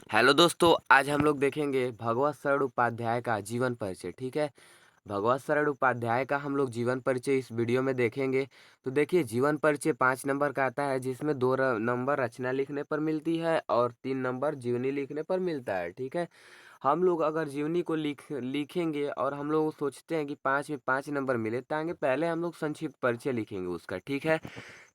Hello दोस्तों, आज हम लोग देखेंगे भगवत शरण उपाध्याय का जीवन परिचय। ठीक है। भगवत शरण उपाध्याय का हम लोग जीवन परिचय इस वीडियो में देखेंगे। तो देखिए, जीवन परिचय 5 नंबर का आता है, जिसमें दो नंबर रचना लिखने पर मिलती है और 3 नंबर जीवनी लिखने पर मिलता है। ठीक है। हम लोग अगर जीवनी को लिखेंगे और हम लोग सोचते हैं कि 5 में 5 नंबर मिले, तो आगे पहले हम लोग संक्षिप्त परिचय लिखेंगे उसका। ठीक है।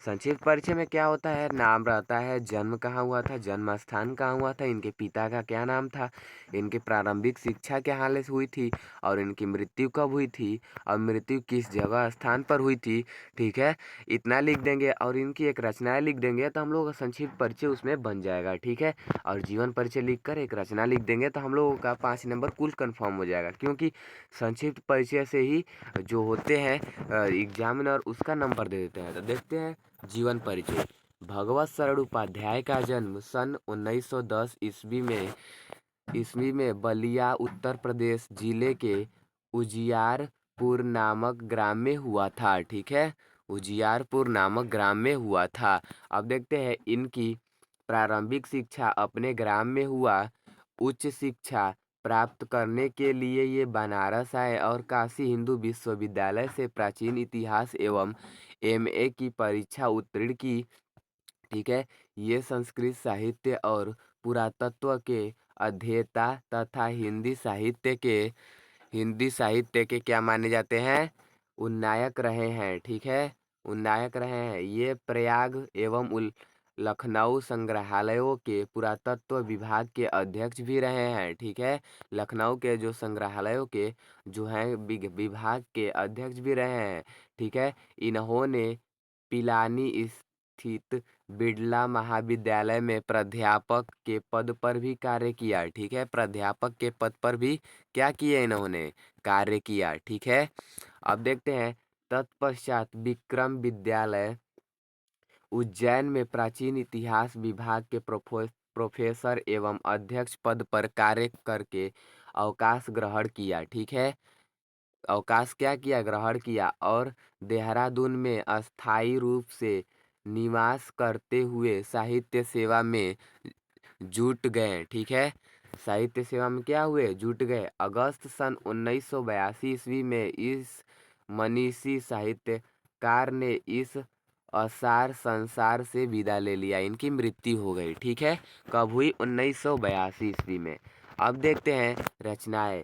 संक्षिप्त परिचय में क्या होता है, नाम रहता है, जन्म कहाँ हुआ था, जन्म स्थान कहाँ हुआ था, इनके पिता का क्या नाम था, इनकी प्रारंभिक शिक्षा क्या हाल से हुई थी, और इनकी मृत्यु कब हुई थी, और मृत्यु किस जगह स्थान पर हुई थी। ठीक है। इतना लिख देंगे और इनकी एक रचनाएं लिख देंगे, तो हम लोग का संक्षिप्त परिचय उसमें बन जाएगा। ठीक है। और जीवन परिचय लिख कर एक रचना लिख देंगे, तो हम लोगों का 5 नंबर कुल कन्फर्म हो जाएगा, क्योंकि संक्षिप्त परिचय से ही जो होते हैं एग्जामिनर उसका नंबर दे देते हैं। तो देखते हैं जीवन परिचय। भगवत शरण उपाध्याय का जन्म सन 1910 ईस्वी में बलिया उत्तर प्रदेश जिले के उजियारपुर नामक ग्राम में हुआ था। ठीक है। उजियारपुर नामक ग्राम में हुआ था। अब देखते हैं, इनकी प्रारंभिक शिक्षा अपने ग्राम में हुआ। उच्च शिक्षा प्राप्त करने के लिए ये बनारस आए और काशी हिंदू विश्वविद्यालय से प्राचीन इतिहास एवं एमए की परीक्षा उत्तीर्ण की। ठीक है। ये संस्कृत साहित्य और पुरातत्व के अध्येता तथा हिंदी साहित्य के क्या माने जाते हैं, उन्नायक रहे हैं। ठीक है। उन्नायक रहे हैं। ये प्रयाग एवं लखनऊ संग्रहालयों के पुरातत्व विभाग के अध्यक्ष भी रहे हैं। ठीक है। लखनऊ के जो संग्रहालयों के जो हैं विभाग के अध्यक्ष भी रहे हैं। ठीक है। इन्होंने पिलानी स्थित बिड़ला महाविद्यालय में प्राध्यापक के पद पर भी कार्य किया। ठीक है। प्राध्यापक के पद पर भी क्या किए, इन्होंने कार्य किया। ठीक है। अब देखते हैं, तत्पश्चात विक्रम विद्यालय उज्जैन में प्राचीन इतिहास विभाग के प्रोफेसर एवं अध्यक्ष पद पर कार्य करके अवकाश ग्रहण किया। ठीक है। अवकाश क्या किया, ग्रहण किया, और देहरादून में अस्थायी रूप से निवास करते हुए साहित्य सेवा में जुट गए। ठीक है। साहित्य सेवा में क्या हुए, जुट गए। अगस्त सन 1982 ईस्वी में इस मनीषी साहित्यकार ने इस असार संसार से विदा ले लिया। इनकी मृत्यु हो गई। ठीक है। कब हुई, 1982 ईस्वी में। अब देखते हैं रचनाएं।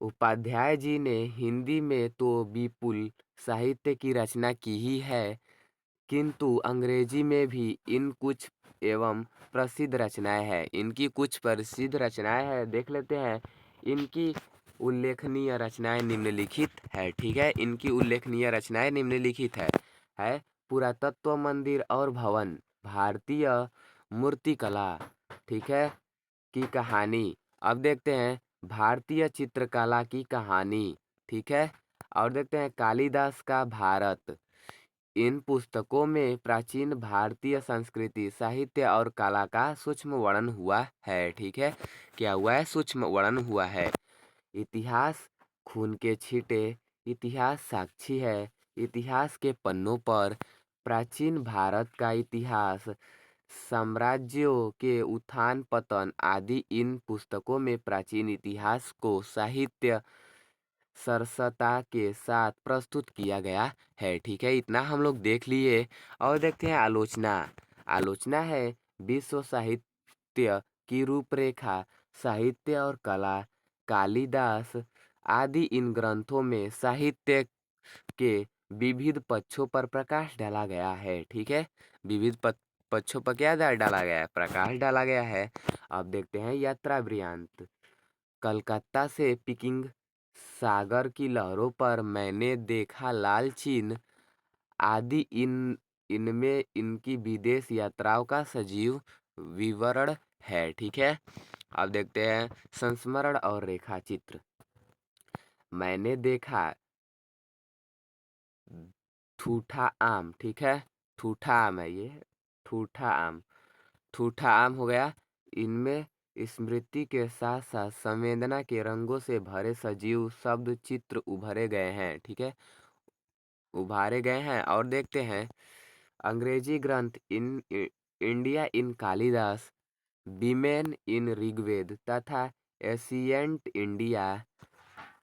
उपाध्याय जी ने हिंदी में तो विपुल साहित्य की रचना की ही है, किंतु अंग्रेजी में भी इन कुछ एवं प्रसिद्ध रचनाएं हैं। इनकी कुछ प्रसिद्ध रचनाएं हैं, देख लेते हैं। इनकी उल्लेखनीय रचनाएं निम्नलिखित है। ठीक है। इनकी उल्लेखनीय रचनाएं निम्नलिखित है पुरातत्व मंदिर और भवन, भारतीय मूर्तिकला, ठीक है, की कहानी। अब देखते हैं भारतीय चित्रकला की कहानी। ठीक है। और देखते हैं कालिदास का भारत। इन पुस्तकों में प्राचीन भारतीय संस्कृति, साहित्य और कला का सूक्ष्म वर्णन हुआ है। ठीक है। क्या हुआ है, सूक्ष्म वर्णन हुआ है। इतिहास खून के छींटे, इतिहास साक्षी है। इतिहास के पन्नों पर प्राचीन भारत का इतिहास, साम्राज्यों के उत्थान पतन आदि इन पुस्तकों में प्राचीन इतिहास को साहित्य सरसता के साथ प्रस्तुत किया गया है। ठीक है। इतना हम लोग देख लिए। और देखते हैं आलोचना। आलोचना है विश्व साहित्य की रूपरेखा, साहित्य और कला, कालिदास आदि इन ग्रंथों में साहित्य के विविध पक्षों पर प्रकाश डाला गया है। ठीक है। विविध पक्षों पर क्या डाला गया है, प्रकाश डाला गया है। अब देखते हैं यात्रा वृत्तांत। कलकत्ता से पिकिंग सागर की लहरों पर मैंने देखा लाल चिन्ह आदि इनमें इनकी विदेश यात्राओं का सजीव विवरण है। ठीक है। अब देखते हैं संस्मरण और रेखा चित्र। मैंने देखा ठूठा आम। ठीक है। ठूठा आम है ये, ठूठा आम। ठूठा आम हो गया। इनमें स्मृति के साथ साथ संवेदना के रंगों से भरे सजीव शब्द चित्र उभरे गए हैं। ठीक है। उभारे गए हैं। और देखते हैं अंग्रेजी ग्रंथ in India in Kalidas women in Rigveda तथा एशियंट इंडिया।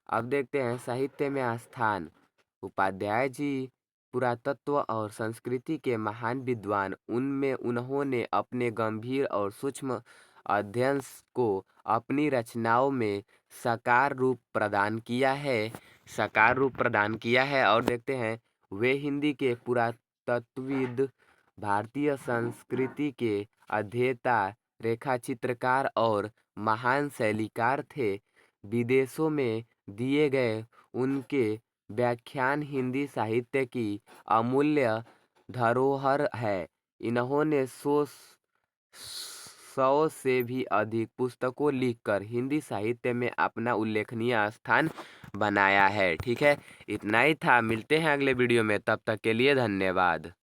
अब देखते हैं साहित्य में स्थान। उपाध्याय जी पुरातत्व और संस्कृति के महान विद्वान, उनमें उन्होंने अपने गंभीर और सूक्ष्म अध्ययन को अपनी रचनाओं में साकार रूप प्रदान किया है। और देखते हैं वे हिंदी के पुरातत्वविद, भारतीय संस्कृति के अध्येता, रेखाचित्रकार और महान शैलीकार थे। विदेशों में दिए गए उनके व्याख्यान हिंदी साहित्य की अमूल्य धरोहर है। इन्होंने सौ से भी अधिक पुस्तकों लिखकर हिंदी साहित्य में अपना उल्लेखनीय स्थान बनाया है। ठीक है, इतना ही था। मिलते हैं अगले वीडियो में, तब तक के लिए धन्यवाद।